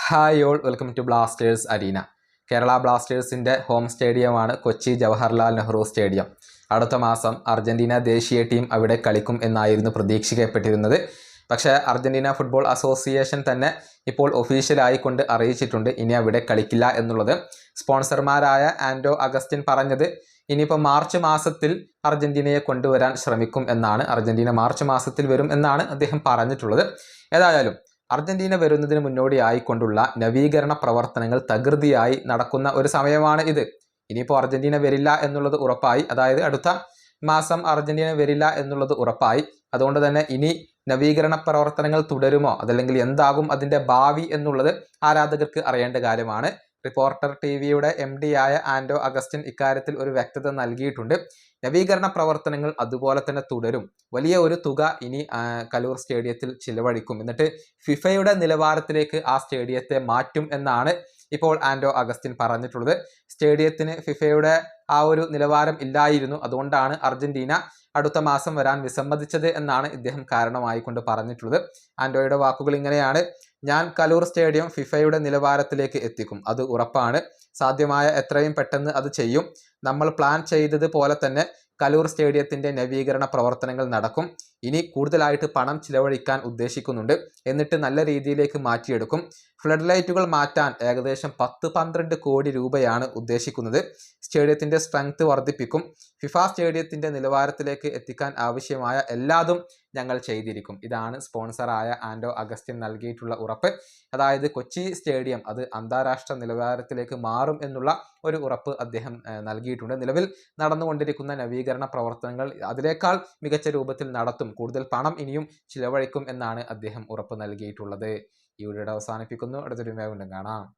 Hi all, welcome to Blasters arena. Kerala ബ്ലാസ്റ്റേഴ്സിൻ്റെ home സ്റ്റേഡിയമാണ് Kochi Jawaharlal Nehru stadium. അടുത്ത മാസം അർജന്റീന ദേശീയ ടീം അവിടെ കളിക്കും എന്നായിരുന്നു പ്രതീക്ഷിക്കപ്പെട്ടിരുന്നത്. പക്ഷേ അർജന്റീന ഫുട്ബോൾ അസോസിയേഷൻ തന്നെ ഇപ്പോൾ ഒഫീഷ്യലായിക്കൊണ്ട് അറിയിച്ചിട്ടുണ്ട് ഇനി അവിടെ കളിക്കില്ല എന്നുള്ളത്. സ്പോൺസർമാരായ ആൻഡോ അഗസ്റ്റിൻ പറഞ്ഞത് ഇനിയിപ്പോൾ മാർച്ച് മാസത്തിൽ അർജന്റീനയെ കൊണ്ടുവരാൻ ശ്രമിക്കും എന്നാണ്. അർജന്റീന മാർച്ച് മാസത്തിൽ വരും എന്നാണ് അദ്ദേഹം പറഞ്ഞിട്ടുള്ളത്. ഏതായാലും അർജന്റീന വരുന്നതിന് മുന്നോടിയായിക്കൊണ്ടുള്ള നവീകരണ പ്രവർത്തനങ്ങൾ തകൃതിയായി നടക്കുന്ന ഒരു സമയമാണ് ഇത്. ഇനിയിപ്പോൾ അർജന്റീന വരില്ല എന്നുള്ളത് ഉറപ്പായി, അതായത് അടുത്ത മാസം അർജന്റീന വരില്ല എന്നുള്ളത് ഉറപ്പായി. അതുകൊണ്ട് തന്നെ ഇനി നവീകരണ പ്രവർത്തനങ്ങൾ തുടരുമോ, അതല്ലെങ്കിൽ എന്താകും അതിൻ്റെ ഭാവി എന്നുള്ളത് ആരാധകർക്ക് അറിയേണ്ട കാര്യമാണ്. റിപ്പോർട്ടർ ടിവിയുടെ MD ആയ ആൻഡോ അഗസ്റ്റിൻ ഇക്കാര്യത്തിൽ ഒരു വ്യക്തത നൽകിയിട്ടുണ്ട്. നവീകരണ പ്രവർത്തനങ്ങൾ അതുപോലെ തന്നെ തുടരും. വലിയ ഒരു തുക ഇനി കലൂർ സ്റ്റേഡിയത്തിൽ ചിലവഴിക്കും. എന്നിട്ട് ഫിഫയുടെ നിലവാരത്തിലേക്ക് ആ സ്റ്റേഡിയത്തെ മാറ്റും എന്നാണ് ഇപ്പോൾ ആൻഡോ അഗസ്റ്റിൻ പറഞ്ഞിട്ടുള്ളത്. സ്റ്റേഡിയത്തിന് ഫിഫയുടെ ആ ഒരു നിലവാരം ഇല്ലായിരുന്നു, അതുകൊണ്ടാണ് അർജന്റീന അടുത്ത മാസം വരാൻ വിസമ്മതിച്ചത് എന്നാണ് ഇദ്ദേഹം കാരണമായിക്കൊണ്ട് പറഞ്ഞിട്ടുള്ളത്. ആൻഡോയുടെ വാക്കുകൾ ഇങ്ങനെയാണ്: ഞാൻ കലൂർ സ്റ്റേഡിയം ഫിഫയുടെ നിലവാരത്തിലേക്ക് എത്തിക്കും, അത് ഉറപ്പാണ്. സാധ്യമായ എത്രയും പെട്ടെന്ന് അത് ചെയ്യും. നമ്മൾ പ്ലാൻ ചെയ്തത് പോലെ തന്നെ കലൂർ സ്റ്റേഡിയത്തിൻ്റെ നവീകരണ പ്രവർത്തനങ്ങൾ നടക്കും. ഇനി കൂടുതലായിട്ട് പണം ചിലവഴിക്കാൻ ഉദ്ദേശിക്കുന്നുണ്ട്, എന്നിട്ട് നല്ല രീതിയിലേക്ക് മാറ്റിയെടുക്കും. ഫ്ലഡ് ലൈറ്റുകൾ മാറ്റാൻ ഏകദേശം 10-12 കോടി രൂപയാണ് ഉദ്ദേശിക്കുന്നത്. സ്റ്റേഡിയത്തിൻ്റെ സ്ട്രെങ്ത് വർദ്ധിപ്പിക്കും. ഫിഫ സ്റ്റേഡിയത്തിൻ്റെ നിലവാരത്തിലേക്ക് എത്തിക്കാൻ ആവശ്യമായ എല്ലാതും ഞങ്ങൾ ചെയ്തിരിക്കും. ഇതാണ് സ്പോൺസറായ ആൻഡോ അഗസ്റ്റിൻ നൽകിയിട്ടുള്ള ഉറപ്പ്. അതായത് കൊച്ചി സ്റ്റേഡിയം അത് അന്താരാഷ്ട്ര നിലവാരത്തിലേക്ക് മാറും എന്നുള്ള ഒരു ഉറപ്പ് അദ്ദേഹം നൽകിയിട്ടുണ്ട്. നിലവിൽ നടന്നുകൊണ്ടിരിക്കുന്ന നവീകരണ പ്രവർത്തനങ്ങൾ അതിനേക്കാൾ മികച്ച രൂപത്തിൽ നടത്തും, കൂടുതൽ പണം ഇനിയും ചിലവഴിക്കും എന്നാണ് അദ്ദേഹം ഉറപ്പ് നൽകിയിട്ടുള്ളത്. ഈ വീഡിയോ അവസാനിപ്പിക്കുന്നു. അടുത്തൊരു വീണ്ടും കാണാം.